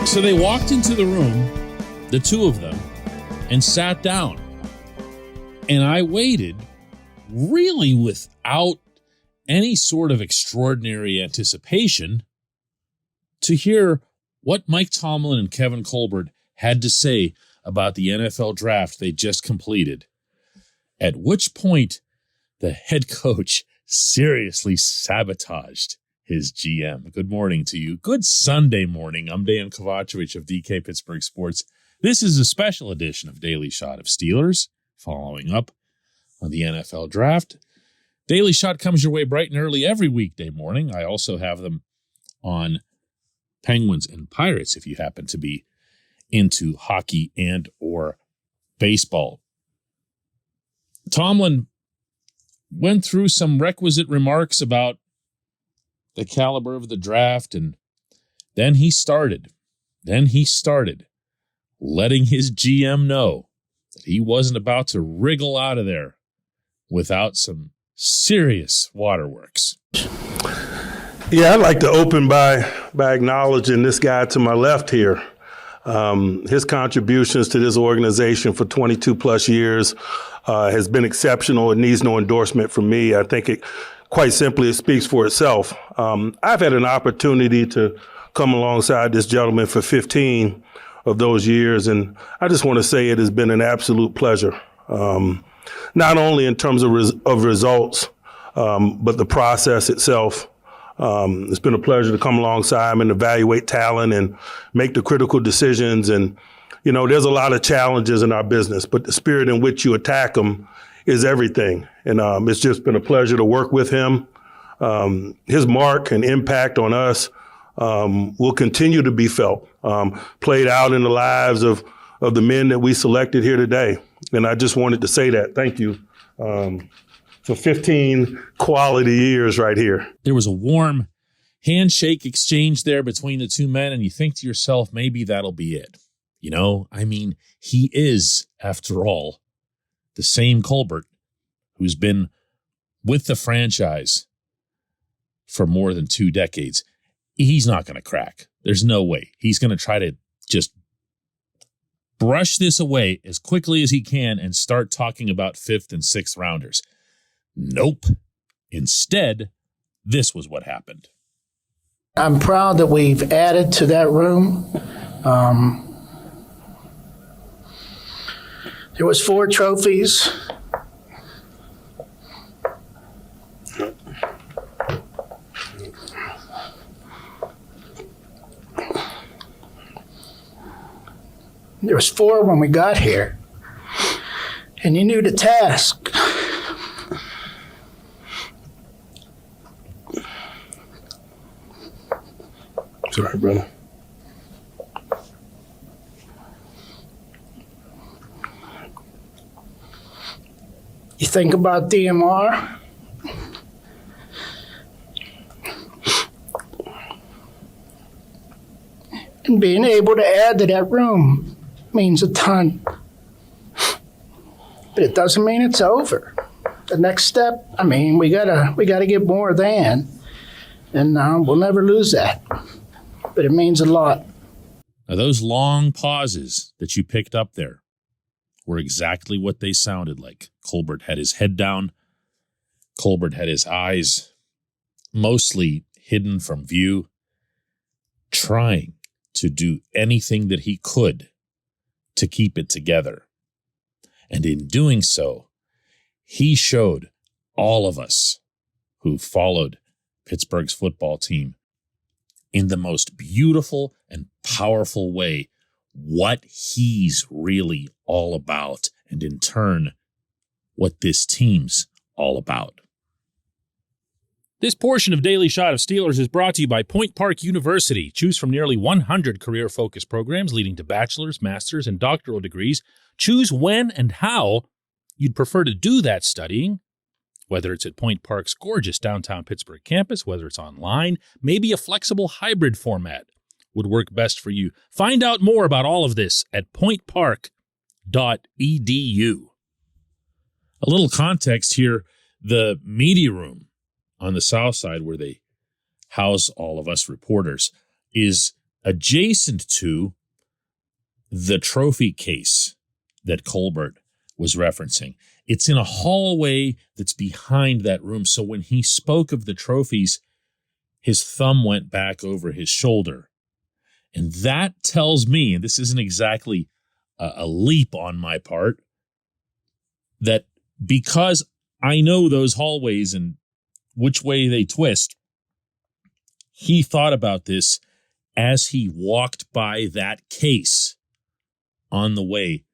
So they walked into the room, the two of them, and sat down. And I waited, really without any sort of extraordinary anticipation, to hear what Mike Tomlin and Kevin Colbert had to say about the NFL draft they just completed. At which point, the head coach seriously sabotaged his GM. Good morning to you. Good Sunday morning. I'm Dejan Kovacevic of DK Pittsburgh Sports. This is a special edition of Daily Shot of Steelers, following up on the NFL draft. Daily Shot comes your way bright and early every weekday morning. I also have them on Penguins and Pirates if you happen to be into hockey and or baseball. Tomlin went through some requisite remarks about the caliber of the draft, and then he started letting his GM know that he wasn't about to wriggle out of there without some serious waterworks. Yeah, I'd like to open by acknowledging this guy to my left here. His contributions to this organization for 22 plus years has been exceptional. It needs no endorsement from me. I think quite simply, it speaks for itself. I've had an opportunity to come alongside this gentleman for 15 of those years, and I just want to say it has been an absolute pleasure, not only in terms of results, but the process itself. It's been a pleasure to come alongside him and evaluate talent and make the critical decisions. And, you know, there's a lot of challenges in our business, but the spirit in which you attack them is everything. And it's just been a pleasure to work with him. His mark and impact on us will continue to be felt, played out in the lives of the men that we selected here today. And I just wanted to say that. Thank you. For 15 quality years right here. There was a warm handshake exchange there between the two men, and you think to yourself, maybe that'll be it. You know, I mean, he is, after all, the same Colbert who's been with the franchise for more than 2 decades. He's not going to crack. There's no way. He's going to try to just brush this away as quickly as he can and start talking about 5th and 6th rounders. Nope. Instead, this was what happened. I'm proud that we've added to that room. There was 4 trophies. There was 4 when we got here. And you knew the task. Sorry, brother. You think about DMR. And being able to add to that room means a ton. But it doesn't mean it's over. The next step, I mean, we gotta get more than, and we'll never lose that. But it means a lot. Now, those long pauses that you picked up there were exactly what they sounded like. Colbert had his head down. Colbert had his eyes mostly hidden from view, trying to do anything that he could to keep it together. And in doing so, he showed all of us who followed Pittsburgh's football team in the most beautiful and powerful way what he's really all about, and in turn, what this team's all about. This portion of Daily Shot of Steelers is brought to you by Point Park University. Choose from nearly 100 career-focused programs leading to bachelor's, master's, and doctoral degrees. Choose when and how you'd prefer to do that studying, whether it's at Point Park's gorgeous downtown Pittsburgh campus, whether it's online, maybe a flexible hybrid format would work best for you. Find out more about all of this at pointpark.edu. A little context here, the media room on the south side where they house all of us reporters is adjacent to the trophy case that Colbert was referencing. It's in a hallway that's behind that room. So when he spoke of the trophies, his thumb went back over his shoulder. And that tells me, and this isn't exactly a leap on my part, that because I know those hallways and which way they twist, he thought about this as he walked by that case on the way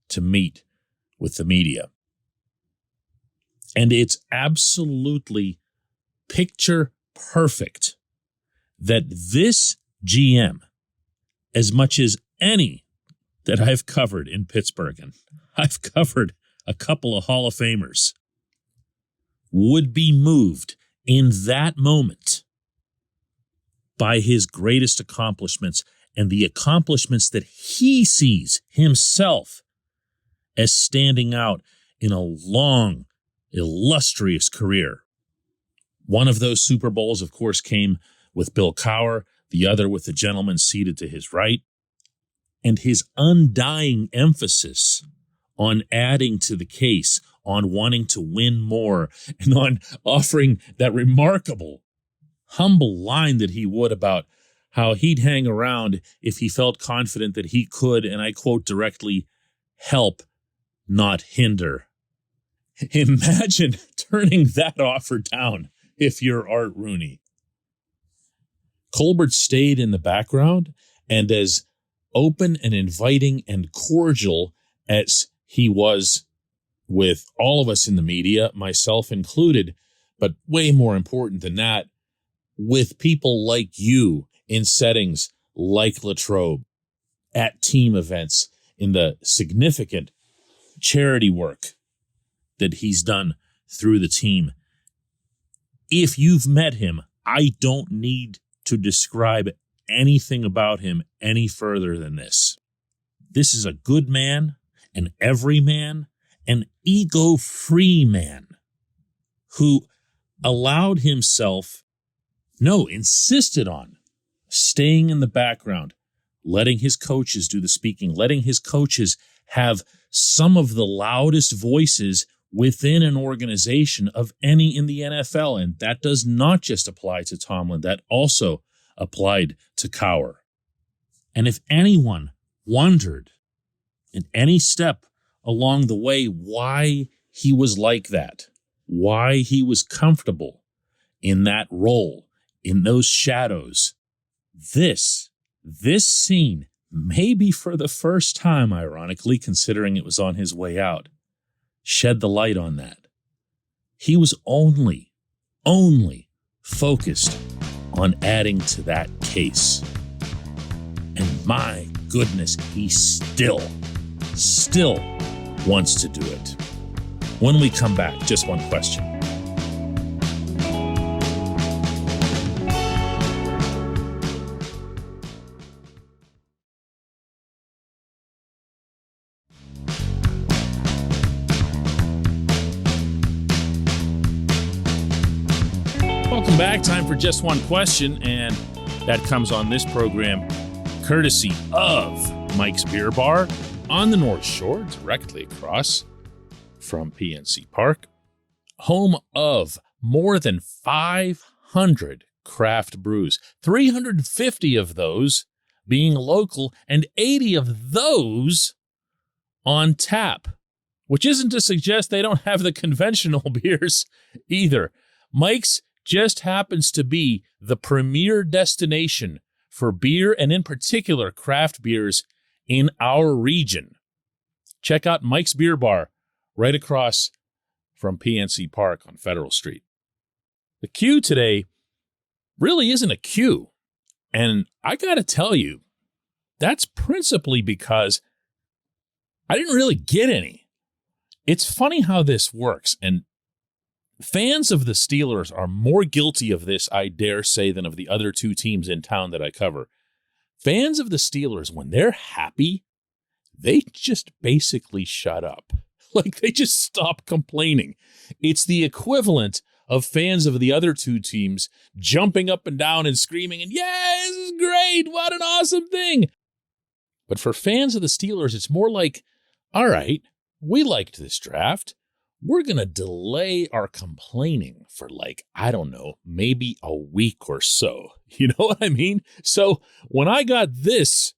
to meet with the media. And it's absolutely picture perfect that this GM, as much as any that I've covered in Pittsburgh, and I've covered a couple of Hall of Famers, would be moved in that moment by his greatest accomplishments and the accomplishments that he sees himself as standing out in a long, illustrious career. One of those Super Bowls, of course, came with Bill Cowher, the other with the gentleman seated to his right, and his undying emphasis on adding to the case, on wanting to win more, and on offering that remarkable, humble line that he would about how he'd hang around if he felt confident that he could, and I quote directly, help, not hinder. Imagine turning that offer down if you're Art Rooney. Colbert stayed in the background, and as open and inviting and cordial as he was with all of us in the media, myself included, but way more important than that, with people like you in settings like Latrobe, at team events, in the significant charity work that he's done through the team. If you've met him, I don't need to describe anything about him any further than this. This is a good man, an everyman, an ego-free man who allowed himself, insisted on staying in the background, letting his coaches do the speaking, letting his coaches have some of the loudest voices within an organization of any in the NFL. And that does not just apply to Tomlin. That also applied to Cowher. And if anyone wondered in any step along the way why he was like that, why he was comfortable in that role, in those shadows, this scene, maybe for the first time, ironically, considering it was on his way out, shed the light on that. He was only focused on adding to that case. And my goodness, he still wants to do it. When we come back, just one question. Welcome back. Time for just one question, and that comes on this program courtesy of Mike's Beer Bar on the North Shore, directly across from PNC Park, home of more than 500 craft brews, 350 of those being local and 80 of those on tap, which isn't to suggest they don't have the conventional beers either. Mike's just happens to be the premier destination for beer and in particular craft beers in our region. Check out Mike's Beer Bar right across from PNC Park on Federal Street. The queue today really isn't a queue. And I got to tell you, that's principally because I didn't really get any. It's funny how this works, and fans of the Steelers are more guilty of this, I dare say, than of the other two teams in town that I cover. Fans of the Steelers, when they're happy, they just basically shut up. Like, they just stop complaining. It's the equivalent of fans of the other two teams jumping up and down and screaming, and yeah, this is great. What an awesome thing. But for fans of the Steelers, it's more like, all right, we liked this draft. We're going to delay our complaining for I don't know, maybe a week or so. You know what I mean? So when I got this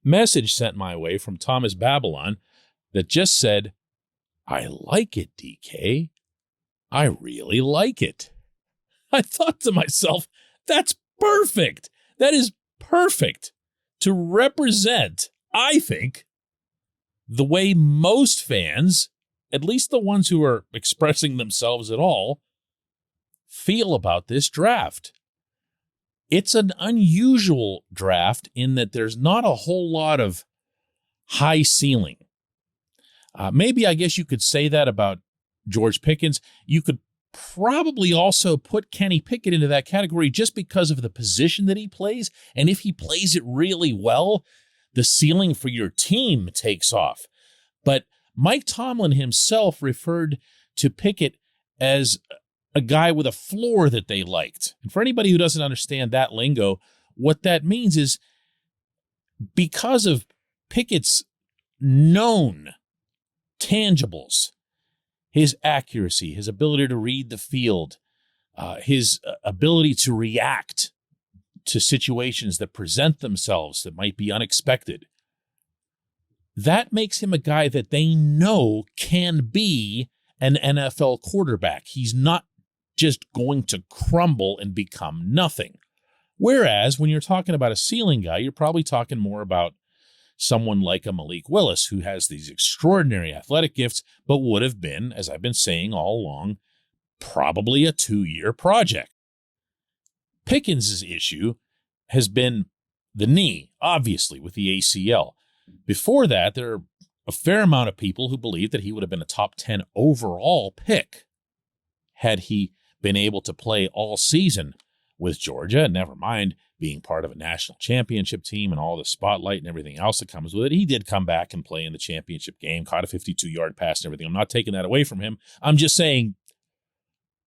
message sent my way from Thomas Babylon that just said, I like it, DK. I really like it. I thought to myself, that's perfect. That is perfect to represent, I think, the way most fans, at least the ones who are expressing themselves at all, feel about this draft. It's an unusual draft in that there's not a whole lot of high ceiling. Maybe I guess you could say that about George Pickens. You could probably also put Kenny Pickett into that category just because of the position that he plays. And if he plays it really well, the ceiling for your team takes off. But Mike Tomlin himself referred to Pickett as a guy with a floor that they liked. And for anybody who doesn't understand that lingo, what that means is because of Pickett's known tangibles, his accuracy, his ability to read the field, his ability to react to situations that present themselves that might be unexpected, that makes him a guy that they know can be an NFL quarterback. He's not just going to crumble and become nothing. Whereas when you're talking about a ceiling guy, you're probably talking more about someone like a Malik Willis, who has these extraordinary athletic gifts, but would have been, as I've been saying all along, probably a 2-year project. Pickens' issue has been the knee, obviously, with the ACL. Before that, there are a fair amount of people who believe that he would have been a top 10 overall pick had he been able to play all season with Georgia, never mind being part of a national championship team and all the spotlight and everything else that comes with it. He did come back and play in the championship game, caught a 52-yard pass and everything. I'm not taking that away from him. I'm just saying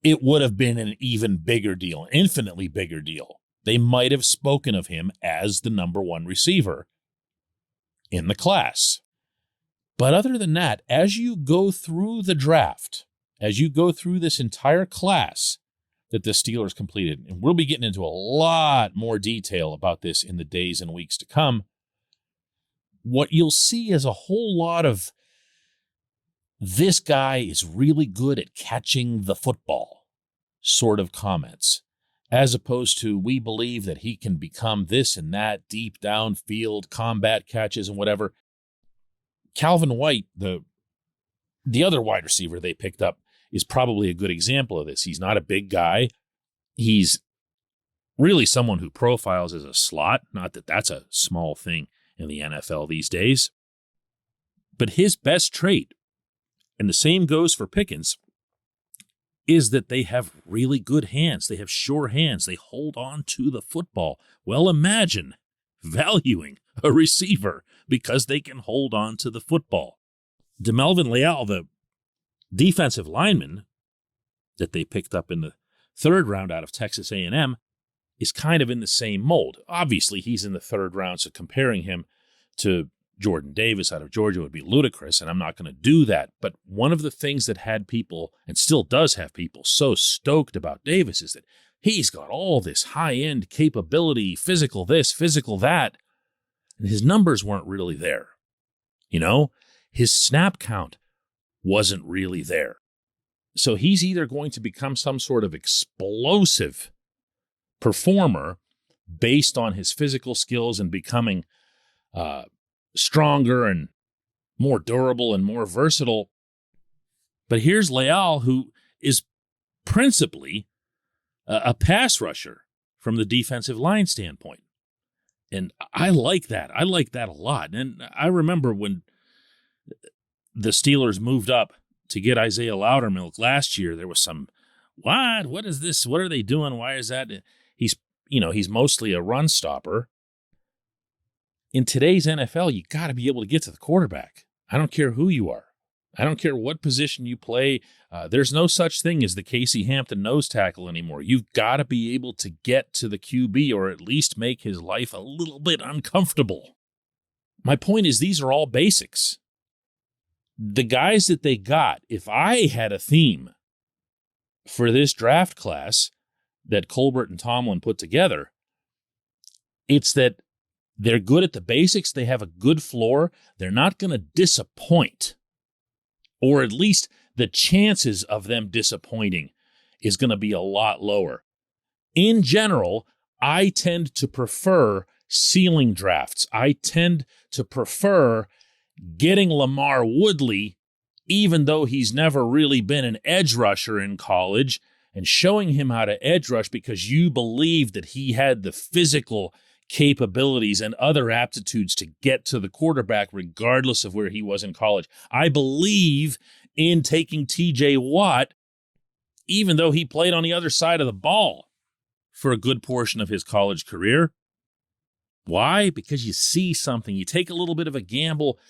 it would have been an even bigger deal, an infinitely bigger deal. They might have spoken of him as the number one receiver in the class. But other than that, as you go through the draft, as you go through this entire class that the Steelers completed, and we'll be getting into a lot more detail about this in the days and weeks to come, what you'll see is a whole lot of this guy is really good at catching the football sort of comments, as opposed to we believe that he can become this and that, deep downfield combat catches and whatever. Calvin White, the other wide receiver they picked up, is probably a good example of this. He's not a big guy. He's really someone who profiles as a slot. Not that that's a small thing in the NFL these days. But his best trait, and the same goes for Pickens, is that they have really good hands. They have sure hands. They hold on to the football. Well, imagine valuing a receiver because they can hold on to the football. DeMelvin Leal, the defensive lineman that they picked up in the third round out of Texas A&M, is kind of in the same mold. Obviously, he's in the third round, so comparing him to Jordan Davis out of Georgia would be ludicrous, and I'm not going to do that. But one of the things that had people, and still does have people, so stoked about Davis is that he's got all this high-end capability, physical this, physical that, and his numbers weren't really there. You know, his snap count wasn't really there. So he's either going to become some sort of explosive performer based on his physical skills and becoming stronger and more durable and more versatile. But here's Leal, who is principally a pass rusher from the defensive line standpoint. And I like that. I like that a lot. And I remember when the Steelers moved up to get Isaiah Loudermilk last year, there was some, what is this? What are they doing? Why is that? He's mostly a run stopper. In today's NFL, you got to be able to get to the quarterback. I don't care who you are. I don't care what position you play. There's no such thing as the Casey Hampton nose tackle anymore. You've got to be able to get to the QB or at least make his life a little bit uncomfortable. My point is, these are all basics. The guys that they got, if I had a theme for this draft class that Colbert and Tomlin put together, it's that they're good at the basics. They have a good floor. They're not going to disappoint, or at least the chances of them disappointing is going to be a lot lower. In general, I tend to prefer ceiling drafts. I tend to prefer getting LaMarr Woodley, even though he's never really been an edge rusher in college, and showing him how to edge rush because you believe that he had the physical capabilities and other aptitudes to get to the quarterback regardless of where he was in college. I believe in taking TJ Watt, even though he played on the other side of the ball for a good portion of his college career. Why? Because you see something. You take a little bit of a gamble.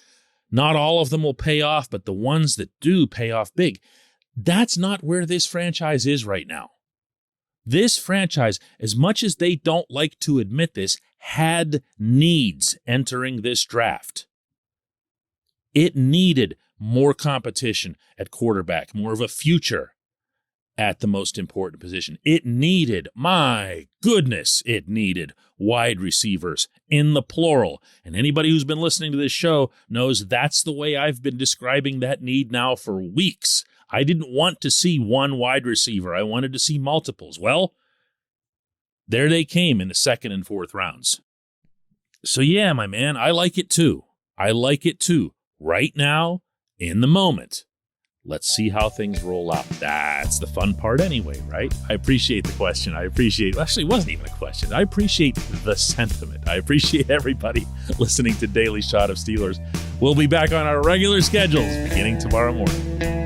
Not all of them will pay off, but the ones that do pay off big. That's not where this franchise is right now. This franchise, as much as they don't like to admit this, had needs entering this draft. It needed more competition at quarterback, more of a future at the most important position. It needed, my goodness, it needed wide receivers in the plural. And anybody who's been listening to this show knows that's the way I've been describing that need now for weeks. I didn't want to see one wide receiver. I wanted to see multiples. Well, there they came in the second and fourth rounds. So yeah, my man, I like it too. I like it too. Right now, in the moment. Let's see how things roll out. That's the fun part anyway, right? I appreciate the question. Actually, it wasn't even a question. I appreciate the sentiment. I appreciate everybody listening to Daily Shot of Steelers. We'll be back on our regular schedules beginning tomorrow morning.